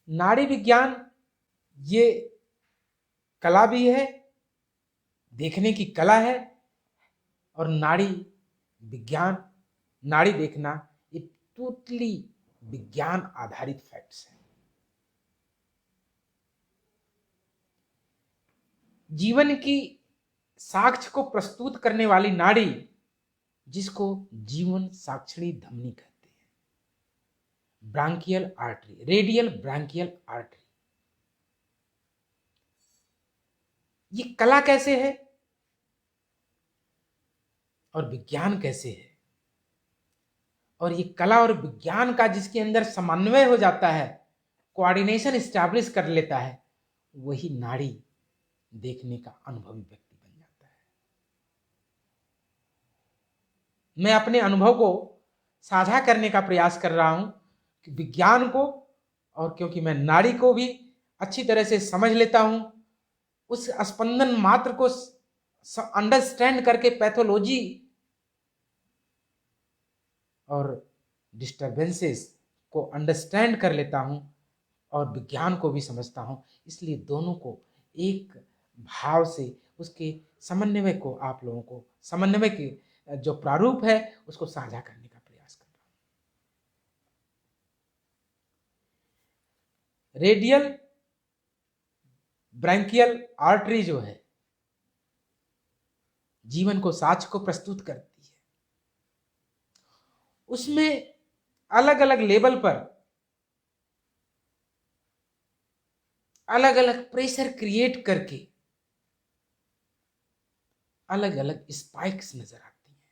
नाड़ी विज्ञान ये कला भी है, देखने की कला है, और नाड़ी विज्ञान, नाड़ी देखना ये टोटली विज्ञान आधारित फैक्ट्स है। जीवन की साक्ष्य को प्रस्तुत करने वाली नाड़ी, जिसको जीवन साक्षिणी धमनी कहते हैं, branchial artery, radial branchial artery. ये कला कैसे है और विज्ञान कैसे है, और ये कला और विज्ञान का जिसके अंदर समन्वय हो जाता है, कोऑर्डिनेशन एस्टैब्लिश कर लेता है, वही नाड़ी देखने का अनुभवी व्यक्ति बन जाता है। मैं अपने अनुभव को साझा करने का प्रयास कर रहा हूं कि विज्ञान को, और क्योंकि मैं नाड़ी को भी अच्छी तरह से समझ लेता हूं, उस स्पंदन मात्र को अंडरस्टैंड करके पैथोलॉजी और डिस्टर्बेंसेस को अंडरस्टैंड कर लेता हूं और विज्ञान को भी समझता हूं। इसलिए दोनों को एक भाव से, उसके समन्वय को, आप लोगों को समन्वय के जो प्रारूप है उसको साझा करने का प्रयास कर रहा हूं। रेडियल ब्रैंकियल आर्टरी जो है, जीवन को साक्ष्य को प्रस्तुत करती है। उसमें अलग अलग लेवल पर अलग अलग प्रेशर क्रिएट करके अलग अलग स्पाइक्स नजर आती हैं,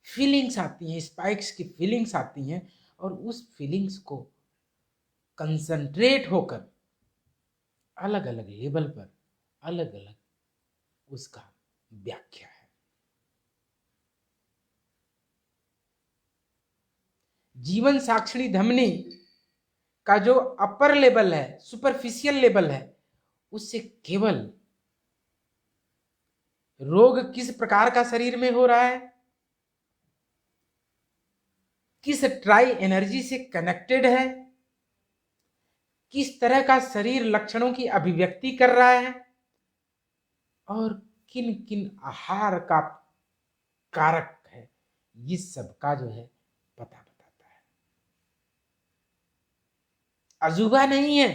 फीलिंग्स आती हैं, स्पाइक्स की फीलिंग्स आती हैं, और उस फीलिंग्स को कंसंट्रेट होकर अलग अलग लेवल पर अलग अलग उसका व्याख्या है। जीवन साक्षिणी धमनी का जो अपर लेवल है, सुपरफिशियल लेवल है, उससे केवल रोग किस प्रकार का शरीर में हो रहा है, किस ट्राई एनर्जी से कनेक्टेड है, किस तरह का शरीर लक्षणों की अभिव्यक्ति कर रहा है, और किन किन आहार का कारक है, ये सब का जो है पता बताता है। अजूबा नहीं है,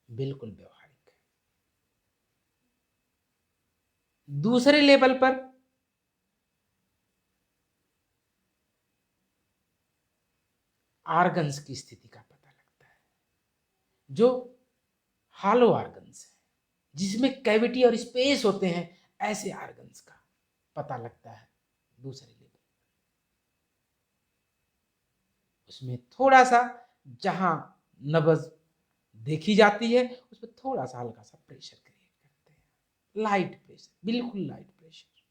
बिल्कुल व्यवहारिक है। दूसरे लेवल पर आर्गन्स की स्थिति का पता लगता है, जो हालो आर्गन्स है, जिसमें कैविटी और स्पेस होते हैं, ऐसे आर्गन्स का पता लगता है दूसरे लेवल। उसमें थोड़ा सा जहां नब्ज देखी जाती है, उसमें थोड़ा सा हल्का सा प्रेशर क्रिएट करते हैं, लाइट प्रेशर, बिल्कुल लाइट प्रेशर,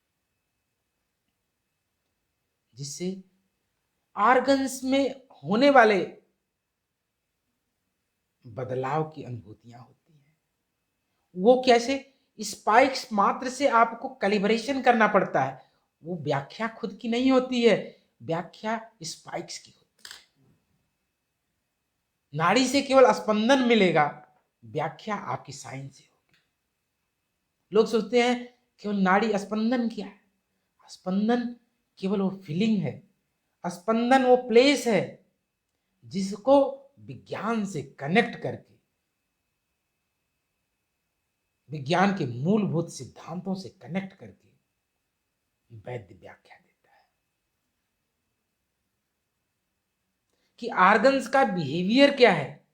जिससे आर्गन्स में होने वाले बदलाव की अनुभूतियां होती हैं। वो कैसे? स्पाइक्स मात्र से आपको कैलिब्रेशन करना पड़ता है, वो व्याख्या खुद की नहीं होती है, व्याख्या स्पाइक्स की होती है। नाड़ी से केवल स्पंदन मिलेगा, व्याख्या आपकी साइंस से होगी। लोग सोचते हैं केवल नाड़ी, स्पंदन क्या है? स्पंदन केवल वो फीलिंग है, स्पंदन वो प्लेस है जिसको विज्ञान से कनेक्ट करके, विज्ञान के मूलभूत सिद्धांतों से कनेक्ट करके वैद्य व्याख्या देता है कि आर्गन्स का बिहेवियर क्या है,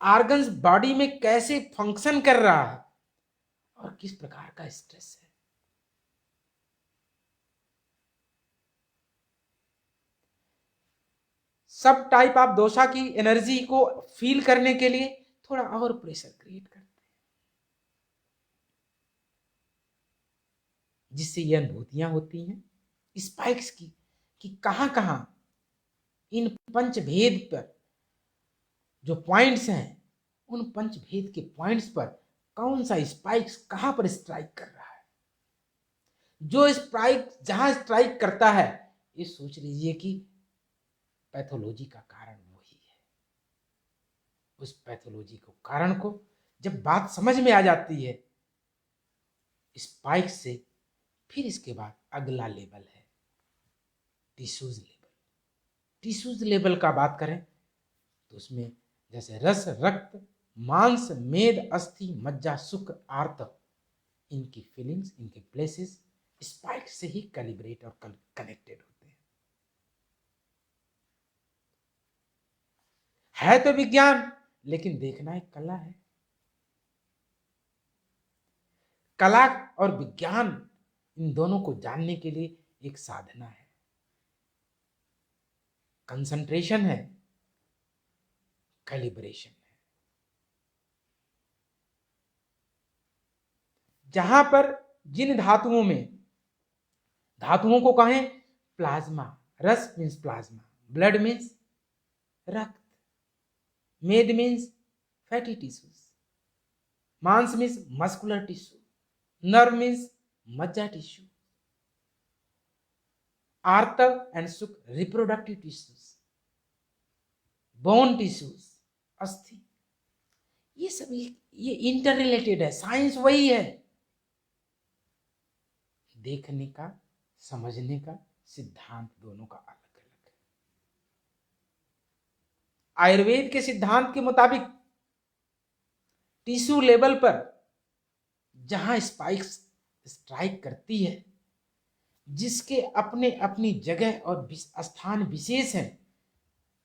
आर्गन्स बॉडी में कैसे फंक्शन कर रहा है, और किस प्रकार का स्ट्रेस है। सब टाइप ऑफ दोषा की एनर्जी को फील करने के लिए थोड़ा और प्रेशर क्रिएट करते हैं, जिससे ये अनुभूतियां होती हैं स्पाइक्स की, कि कहां कहां इन पंचभेद पर जो पॉइंट्स हैं, उन पंचभेद के पॉइंट्स पर कौन सा स्पाइक्स कहां पर स्ट्राइक कर रहा है। जो स्ट्राइक जहां स्ट्राइक करता है, ये सोच लीजिए कि पैथोलॉजी का कारण वही है। उस पैथोलॉजी को, कारण को जब बात समझ में आ जाती है स्पाइक से, फिर इसके बाद अगला लेवल है टिश्यूज लेवल। टिश्यूज लेवल का बात करें तो उसमें जैसे रस, रक्त, मांस, मेद, अस्थि, मज्जा, शुक्र, आर्त, इनकी फीलिंग्स, इनके प्लेसेस स्पाइक से ही कैलिब्रेट और कनेक्टेड होते हैं। है तो विज्ञान, लेकिन देखना एक कला है। कला और विज्ञान, इन दोनों को जानने के लिए एक साधना है, कंसंट्रेशन है, कैलिब्रेशन है। जहां पर जिन धातुओं में, धातुओं को कहें प्लाज्मा, रस मीन्स प्लाज्मा, ब्लड मीन्स रक्त, मेद मीन्स फैटी टिश्यूज, मांस means muscular tissue, nerve means मज्जा टिश्यू, आर्तव एंड सुख रिप्रोडक्टिव टिश्यूज, बोन टिश्यूज, अस्थि, ये सब ये इंटर रिलेटेड है। साइंस वही है, देखने का, समझने का सिद्धांत दोनों का अलग अलग है। आयुर्वेद के सिद्धांत के मुताबिक टिश्यू लेवल पर जहां स्पाइक्स स्ट्राइक करती है, जिसके अपने अपनी जगह और स्थान विशेष हैं,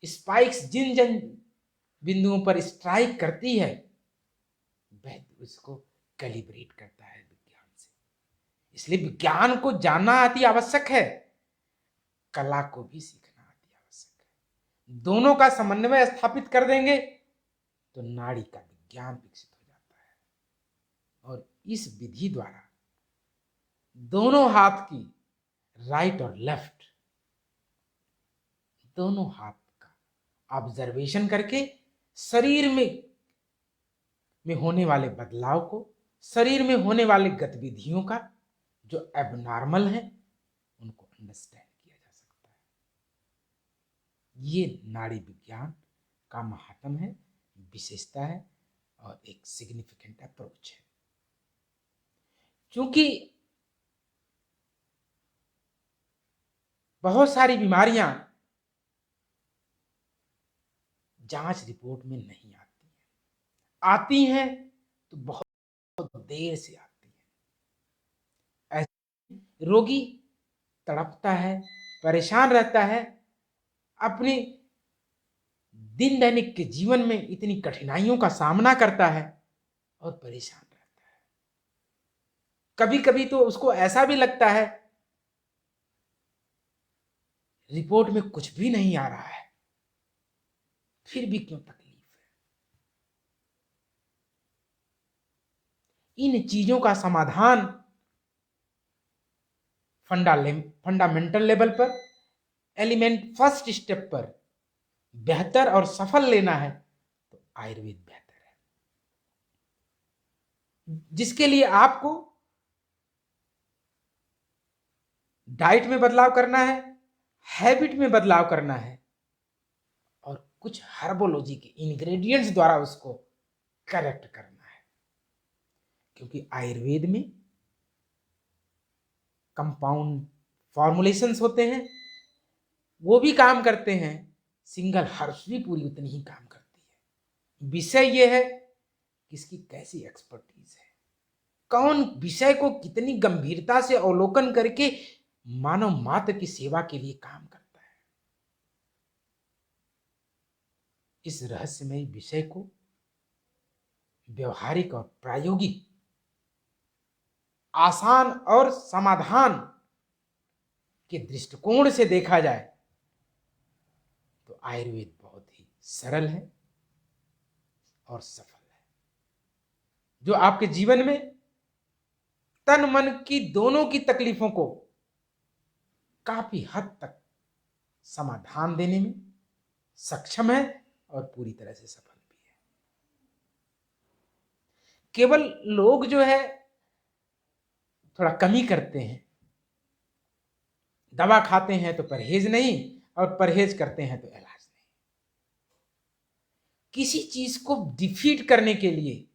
स्पाइक्स जिन जिन बिंदुओं पर स्ट्राइक करती है, वह उसको कैलिब्रेट करता है विज्ञान से। इसलिए विज्ञान को जानना अति आवश्यक है, कला को भी सीखना अति आवश्यक है। दोनों का समन्वय स्थापित कर देंगे तो नाड़ी का विज्ञान विकसित हो जाता है। और इस विधि द्वारा दोनों हाथ की, राइट और लेफ्ट, दोनों हाथ का ऑब्जर्वेशन करके शरीर में होने वाले बदलाव को, शरीर में होने वाले गतिविधियों का जो एबनॉर्मल है, उनको अंडरस्टैंड किया जा सकता है। ये नाड़ी विज्ञान का महात्म है, विशेषता है और एक सिग्निफिकेंट अप्रोच है। क्योंकि बहुत सारी बीमारियां जांच रिपोर्ट में नहीं आती हैं, आती हैं तो बहुत देर से आती हैं। ऐसे रोगी तड़पता है, परेशान रहता है, अपने दिन दैनिक के जीवन में इतनी कठिनाइयों का सामना करता है और परेशान रहता है। कभी कभी तो उसको ऐसा भी लगता है रिपोर्ट में कुछ भी नहीं आ रहा है, फिर भी क्यों तकलीफ है। इन चीजों का समाधान फंडामेंटल लेवल पर, एलिमेंट फर्स्ट स्टेप पर बेहतर और सफल लेना है तो आयुर्वेद बेहतर है, जिसके लिए आपको डाइट में बदलाव करना है, हैबिट में बदलाव करना है और कुछ हर्बोलॉजी के इंग्रेडिएंट्स द्वारा उसको करेक्ट करना है। क्योंकि आयुर्वेद में कंपाउंड फॉर्मुलेशंस होते हैं, वो भी काम करते हैं, सिंगल हर्ब्स भी पूरी उतनी ही काम करती है। विषय ये है कि इसकी कैसी एक्सपर्टीज है, कौन विषय को कितनी गंभीरता से अवलोकन करके मानव मात्र की सेवा के लिए काम करता है। इस रहस्यमय विषय को व्यवहारिक और प्रायोगिक, आसान और समाधान के दृष्टिकोण से देखा जाए तो आयुर्वेद बहुत ही सरल है और सफल है, जो आपके जीवन में तन मन की दोनों की तकलीफों को काफी हद तक समाधान देने में सक्षम है और पूरी तरह से सफल भी है। केवल लोग जो है थोड़ा कमी करते हैं, दवा खाते हैं तो परहेज नहीं, और परहेज करते हैं तो इलाज नहीं। किसी चीज को डिफीट करने के लिए,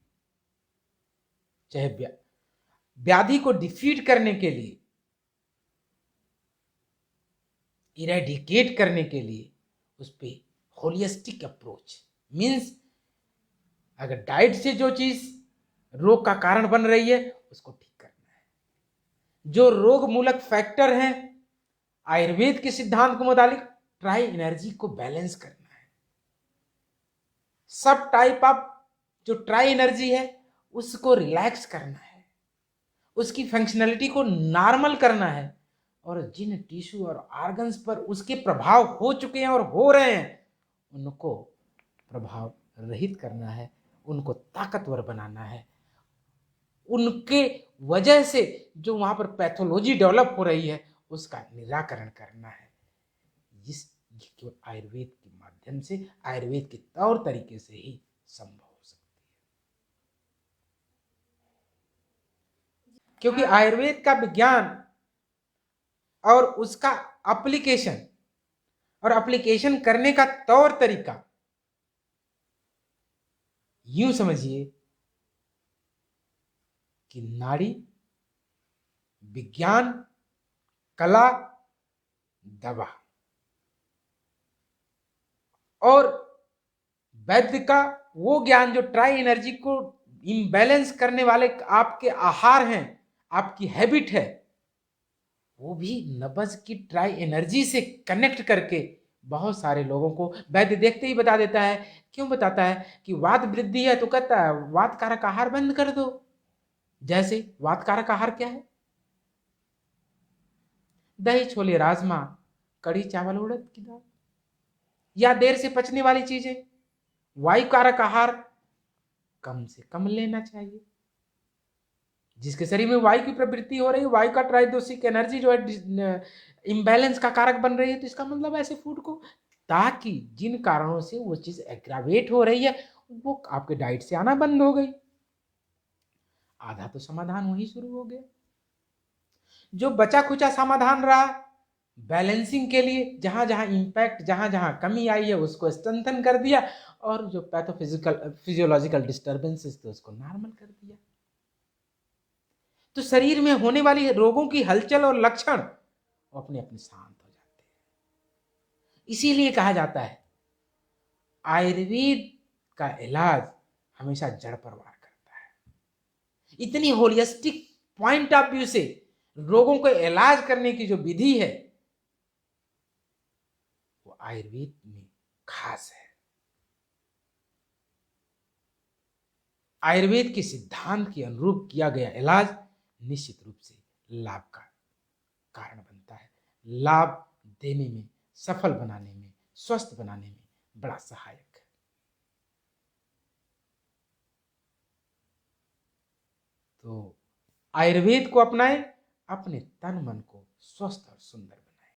चाहे व्याधि को डिफीट करने के लिए, इरेडिकेट करने के लिए, उस पे होलिस्टिक अप्रोच मीन्स अगर डाइट से जो चीज रोग का कारण बन रही है उसको ठीक करना है। जो रोग मूलक फैक्टर हैं, आयुर्वेद के सिद्धांत के मुताबिक ट्राई एनर्जी को बैलेंस करना है। सब टाइप ऑफ जो ट्राई एनर्जी है उसको रिलैक्स करना है, उसकी फंक्शनलिटी को नॉर्मल करना है, और जिन टिश्यू और ऑर्गन्स पर उसके प्रभाव हो चुके हैं और हो रहे हैं उनको प्रभाव रहित करना है, उनको ताकतवर बनाना है। उनके वजह से जो वहां पर पैथोलॉजी डेवलप हो रही है उसका निराकरण करना है। इस केवल आयुर्वेद के माध्यम से, आयुर्वेद के तौर तरीके से ही संभव हो सकती है, क्योंकि आयुर्वेद का विज्ञान और उसका एप्लीकेशन और एप्लीकेशन करने का तौर तरीका यूं समझिए कि नाड़ी, विज्ञान, कला, दवा और वैद्य का वो ज्ञान जो ट्राई एनर्जी को इम्बैलेंस करने वाले आपके आहार हैं, आपकी हैबिट है, वो भी नब्ज की ट्राई एनर्जी से कनेक्ट करके बहुत सारे लोगों को वैद्य देखते ही बता देता है। क्यों बताता है? कि वात वृद्धि है तो कहता है वात कारक आहार बंद कर दो। जैसे वात कारक आहार क्या है? दही, छोले, राजमा, कड़ी चावल, उड़द की दाल, या देर से पचने वाली चीजें। वायु कारक आहार कम से कम लेना चाहिए। जिसके शरीर में वायु की प्रवृत्ति हो रही है, वायु का ट्राइडोसिक एनर्जी जो है इम्बैलेंस का कारक बन रही है, तो इसका मतलब ऐसे फूड को, ताकि जिन कारणों से वो चीज एग्रावेट हो रही है वो आपके डाइट से आना बंद हो गई। आधा तो समाधान वही शुरू हो गया। जो बचा खुचा समाधान रहा बैलेंसिंग के लिए, जहां जहां इंपैक्ट, जहां जहां कमी आई है उसको स्ट्रेंथन कर दिया, और जो पैथोफिजिकल फिजियोलॉजिकल डिस्टर्बेंसेस थे उसको नॉर्मल कर दिया। तो शरीर में होने वाली रोगों की हलचल और लक्षण अपने अपने शांत हो जाते हैं। इसीलिए कहा जाता है आयुर्वेद का इलाज हमेशा जड़ पर वार करता है। इतनी होलिस्टिक पॉइंट ऑफ व्यू से रोगों को इलाज करने की जो विधि है वो आयुर्वेद में खास है। आयुर्वेद के सिद्धांत के अनुरूप किया गया इलाज निश्चित रूप से लाभ का कारण बनता है, लाभ देने में, सफल बनाने में, स्वस्थ बनाने में बड़ा सहायक है। तो आयुर्वेद को अपनाएं, अपने तन मन को स्वस्थ और सुंदर